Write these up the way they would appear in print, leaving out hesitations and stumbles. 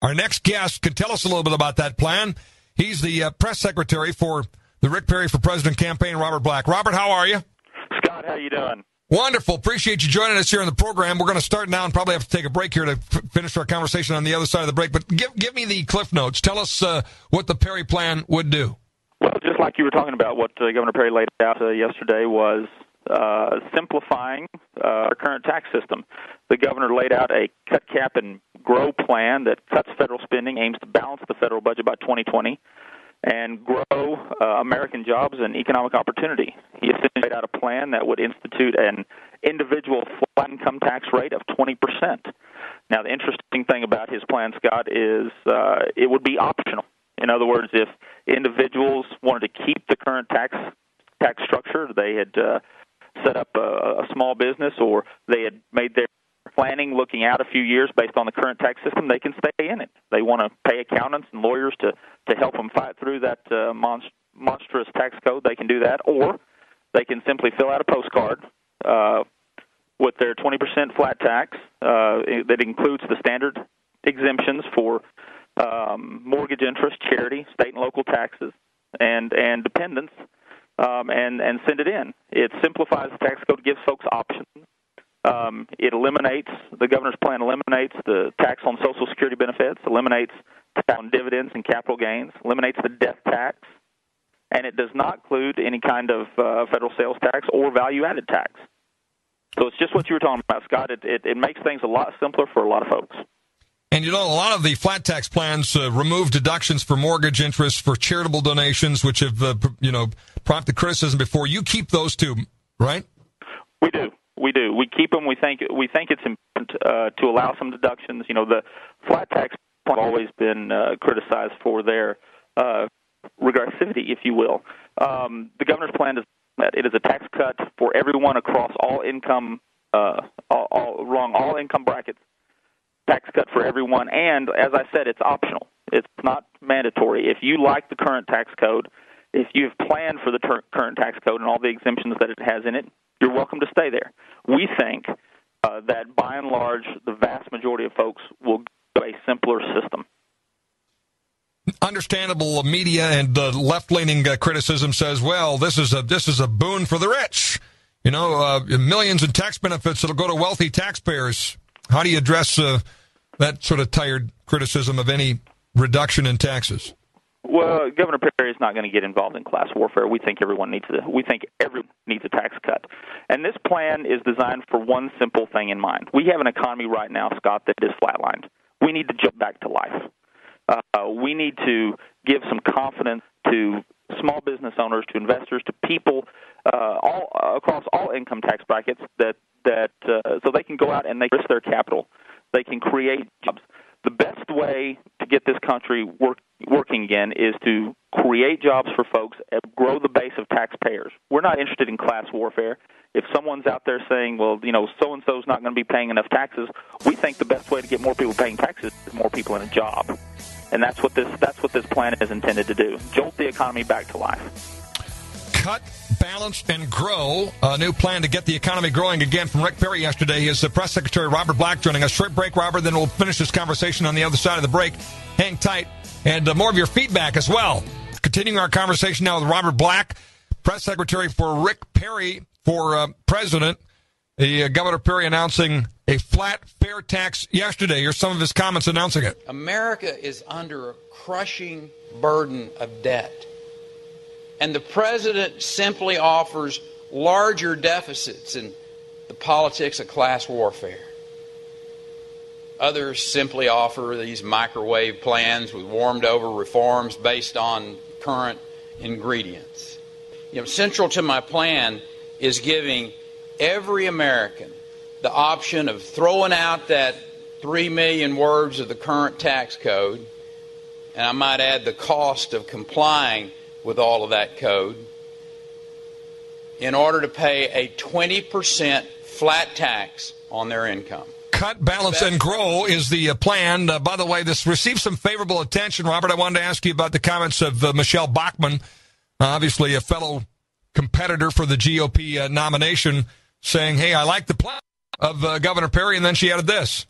Our next guest can tell us a little bit about that plan. He's the press secretary for the Rick Perry for President campaign, Robert Black. Robert, how are you? Scott, how you doing? Wonderful. Appreciate you joining us here on the program. We're going to start now and probably have to take a break here to finish our conversation on the other side of the break. But give me the cliff notes. Tell us what the Perry plan would do. Well, just like you were talking about, what Governor Perry laid out yesterday was simplifying our current tax system. The governor laid out a cut, cap, and grow plan that cuts federal spending, aims to balance the federal budget by 2020, and grow American jobs and economic opportunity. He essentially laid out a plan that would institute an individual flat income tax rate of 20%. Now, the interesting thing about his plan, Scott, is it would be optional. In other words, if individuals wanted to keep the current tax structure, they had set up a small business, or they had made their planning looking out a few years based on the current tax system, they can stay in it. They want to pay accountants and lawyers to help them fight through that monstrous tax code. They can do that, or they can simply fill out a postcard with their 20% flat tax that includes the standard exemptions for mortgage interest, charity, state and local taxes, and dependents, and send it in. It simplifies the tax code, gives folks options. The governor's plan eliminates the tax on Social Security benefits, eliminates tax on dividends and capital gains, eliminates the death tax, and it does not include any kind of federal sales tax or value-added tax. So it's just what you were talking about, Scott. It makes things a lot simpler for a lot of folks. And, a lot of the flat tax plans remove deductions for mortgage interest, for charitable donations, which have, prompted criticism before. You keep those too, right? We do. We keep them. We think it's important to allow some deductions. The flat tax plan has always been criticized for their regressivity, if you will. The governor's plan is that it is a tax cut for everyone across all income brackets. Tax cut for everyone, and as I said, it's optional. It's not mandatory. If you like the current tax code, if you've planned for the current tax code and all the exemptions that it has in it, you're welcome to stay there. We think that, by and large, the vast majority of folks will go a simpler system. Understandable media and left-leaning criticism says, well, this is a boon for the rich. Millions in tax benefits that'll go to wealthy taxpayers. How do you address that sort of tired criticism of any reduction in taxes? Well, Governor Perry is not going to get involved in class warfare. We think everyone needs a tax cut. And this plan is designed for one simple thing in mind. We have an economy right now, Scott, that is flatlined. We need to jump back to life. We need to give some confidence to small business owners, to investors, to people all across all income tax brackets so they can go out and they risk their capital. They can create jobs. The best way to get this country working again is to create jobs for folks and grow the base of taxpayers. We're not interested in class warfare. If someone's out there saying, well, so-and-so's not going to be paying enough taxes, we think the best way to get more people paying taxes is more people in a job. And that's what this plan is intended to do, jolt the economy back to life. Cut, balance, and grow. A new plan to get the economy growing again from Rick Perry yesterday. Is Press Secretary Robert Black joining us. Short break, Robert, then we'll finish this conversation on the other side of the break. Hang tight. And more of your feedback as well. Continuing our conversation now with Robert Black, Press Secretary for Rick Perry for President. Governor Perry announcing a flat, fair tax yesterday. Here's some of his comments announcing it. America is under a crushing burden of debt. And the president simply offers larger deficits in the politics of class warfare. Others simply offer these microwave plans with warmed-over reforms based on current ingredients. Central to my plan is giving every American the option of throwing out that 3 million words of the current tax code, and I might add the cost of complying with all of that code, in order to pay a 20% flat tax on their income. Cut, balance, and grow is the plan. By the way, this received some favorable attention. Robert, I wanted to ask you about the comments of Michelle Bachmann, obviously a fellow competitor for the GOP nomination, saying, hey, I like the plan of Governor Perry, and then she added this.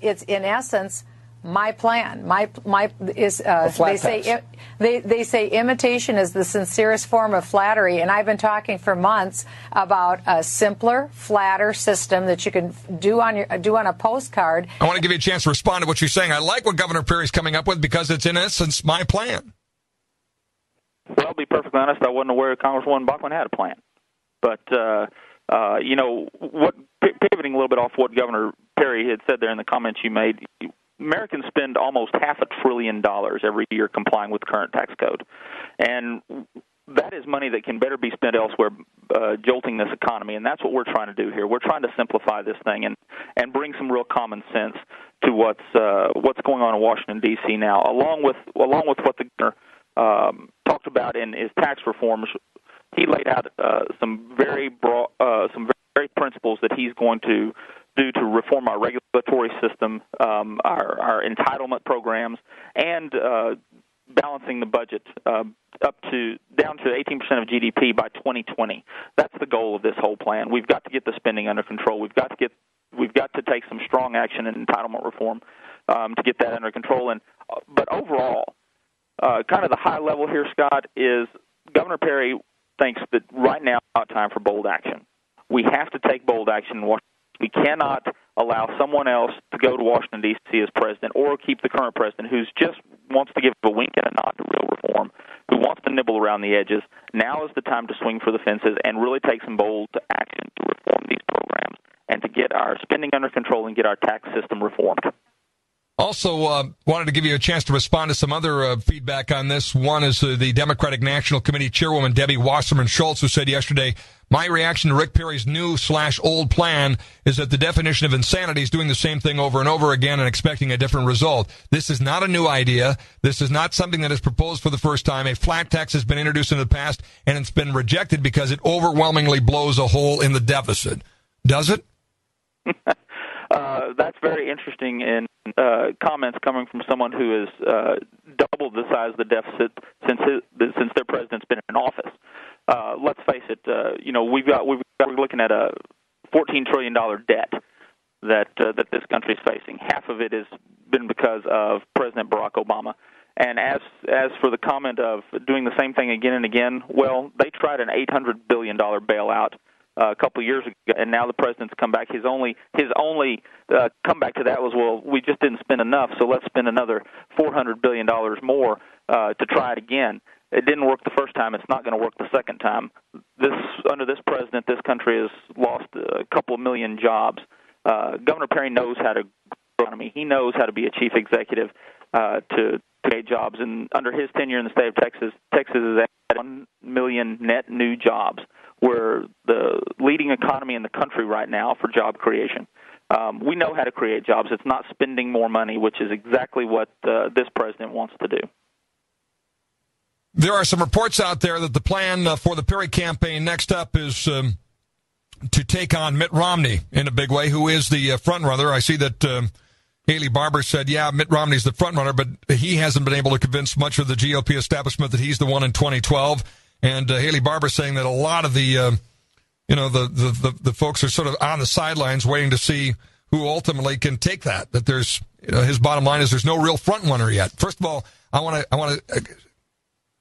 It's, in essence, My plan. My is they say imitation is the sincerest form of flattery, and I've been talking for months about a simpler, flatter system that you can do on a postcard. I want to give you a chance to respond to what you're saying. I like what Governor Perry's coming up with because it's in essence my plan. Well, to be perfectly honest, I wasn't aware Congresswoman Bachmann had a plan. But pivoting a little bit off what Governor Perry had said there in the comments you made. Americans spend almost $500 billion every year complying with the current tax code. And that is money that can better be spent elsewhere, jolting this economy, and that's what we're trying to do here. We're trying to simplify this thing and bring some real common sense to what's going on in Washington, D.C. now, along with what the governor talked about in his tax reforms. He laid out some very principles that he's going to do to reform our regulatory system, our entitlement programs, and balancing the budget down to 18% of GDP by 2020. That's the goal of this whole plan. We've got to get the spending under control. We've got to take some strong action in entitlement reform to get that under control. But overall, kind of the high level here, Scott, is Governor Perry thinks that right now is not time for bold action. We have to take bold action in Washington. We cannot allow someone else to go to Washington, D.C. as president, or keep the current president who just wants to give a wink and a nod to real reform, who wants to nibble around the edges. Now is the time to swing for the fences and really take some bold action to reform these programs and to get our spending under control and get our tax system reformed. Also, wanted to give you a chance to respond to some other feedback on this. One is the Democratic National Committee Chairwoman Debbie Wasserman Schultz, who said yesterday, my reaction to Rick Perry's new/old plan is that the definition of insanity is doing the same thing over and over again and expecting a different result. This is not a new idea. This is not something that is proposed for the first time. A flat tax has been introduced in the past, and it's been rejected because it overwhelmingly blows a hole in the deficit. Does it? That's very interesting in comments coming from someone who has doubled the size of the deficit since their president's been in office. Let's face it. We're looking at a $14 trillion debt that this country is facing. Half of it has been because of President Barack Obama. And as for the comment of doing the same thing again and again, well, they tried an $800 billion bailout a couple of years ago, and now the president's come back. His only comeback to that was, well, we just didn't spend enough, so let's spend another $400 billion more to try it again. It didn't work the first time. It's not going to work the second time. Under this president, this country has lost a couple of million jobs. Governor Perry knows how to grow the economy. He knows how to be a chief executive to create jobs. And under his tenure in the state of Texas, Texas has added 1 million net new jobs. We're the leading economy in the country right now for job creation. We know how to create jobs. It's not spending more money, which is exactly what this president wants to do. There are some reports out there that the plan for the Perry campaign next up is to take on Mitt Romney in a big way, who is the front runner. I see that Haley Barbour said, yeah, Mitt Romney's the front runner, but he hasn't been able to convince much of the GOP establishment that he's the one in 2012. And Haley Barbour saying that a lot of the folks are sort of on the sidelines waiting to see who ultimately can take that. That there's, his bottom line is there's no real front runner yet. First of all, I want to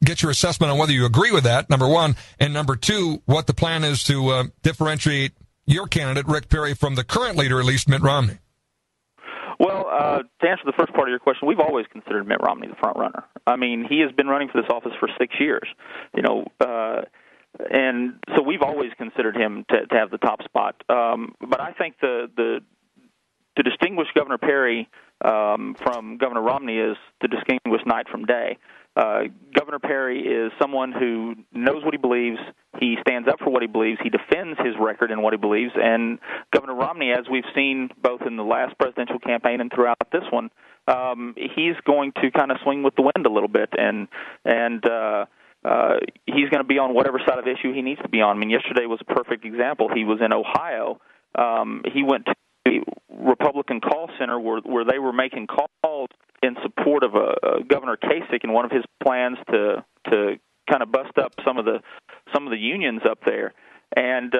get your assessment on whether you agree with that, number one, and number two, what the plan is to differentiate your candidate, Rick Perry, from the current leader, at least Mitt Romney. Well, to answer the first part of your question, we've always considered Mitt Romney the front runner. I mean, he has been running for this office for 6 years, and so we've always considered him to have the top spot. But I think to distinguish Governor Perry from Governor Romney is to distinguish night from day. Governor Perry is someone who knows what he believes. He stands up for what he believes. He defends his record and what he believes. And Governor Romney, as we've seen both in the last presidential campaign and throughout this one, he's going to kind of swing with the wind a little bit, and he's going to be on whatever side of the issue he needs to be on. I mean, yesterday was a perfect example. He was in Ohio. He went to the Republican call center where they were making calls in support of Governor Kasich and one of his plans to kind of bust up some of the unions up there. And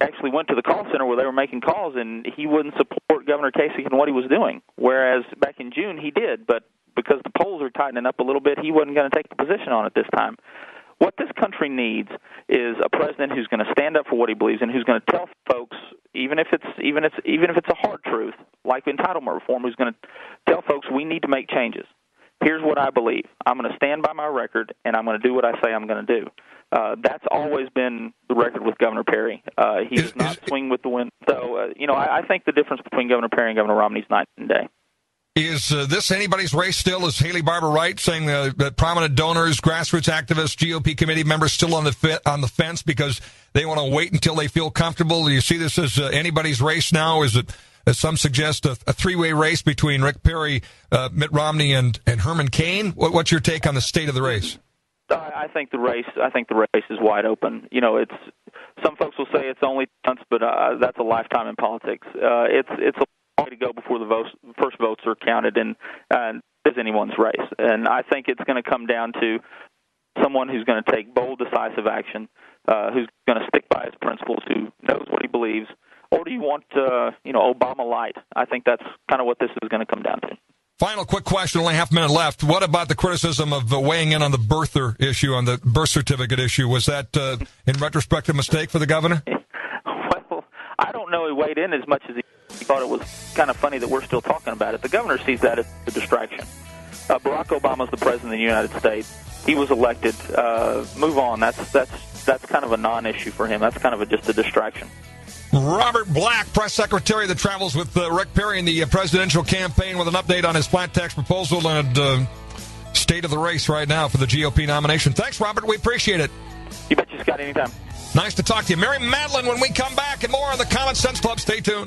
actually went to the call center where they were making calls, and he wouldn't support Governor Kasich and what he was doing, whereas back in June he did. But because the polls are tightening up a little bit, he wasn't going to take the position on it this time. What this country needs is a president who's going to stand up for what he believes in, who's going to tell folks, even if it's a hard truth, like entitlement reform, who's going to tell folks we need to make changes. Here's what I believe. I'm going to stand by my record, and I'm going to do what I say I'm going to do. That's always been the record with Governor Perry. He does not swing with the wind. So, I think the difference between Governor Perry and Governor Romney is night and day. Is this anybody's race still? Is Haley Barbour right, saying that prominent donors, grassroots activists, GOP committee members still on the fence because they want to wait until they feel comfortable? Do you see this as anybody's race now? Is it, as some suggest, a three-way race between Rick Perry, Mitt Romney, and Herman Cain? What's your take on the state of the race? I think the race is wide open. It's some folks will say it's only months, but that's a lifetime in politics. It's a long way to go before the first votes are counted, and is anyone's race. And I think it's going to come down to someone who's going to take bold, decisive action, who's going to stick by his principles, who knows what he believes. Or do you want, Obama light? I think that's kind of what this is going to come down to. Final quick question, only half a minute left. What about the criticism of weighing in on the birther issue, on the birth certificate issue? Was that, in retrospect, a mistake for the governor? Well, I don't know he weighed in as much as he thought. It was kind of funny that we're still talking about it. The governor sees that as a distraction. Barack Obama's the president of the United States. He was elected. Move on. That's kind of a non-issue for him. That's kind of just a distraction. Robert Black, press secretary that travels with Rick Perry in the presidential campaign, with an update on his flat tax proposal and state of the race right now for the GOP nomination. Thanks, Robert. We appreciate it. You bet you, Scott. Anytime. Nice to talk to you. Mary Madeline when we come back, and more on the Common Sense Club. Stay tuned.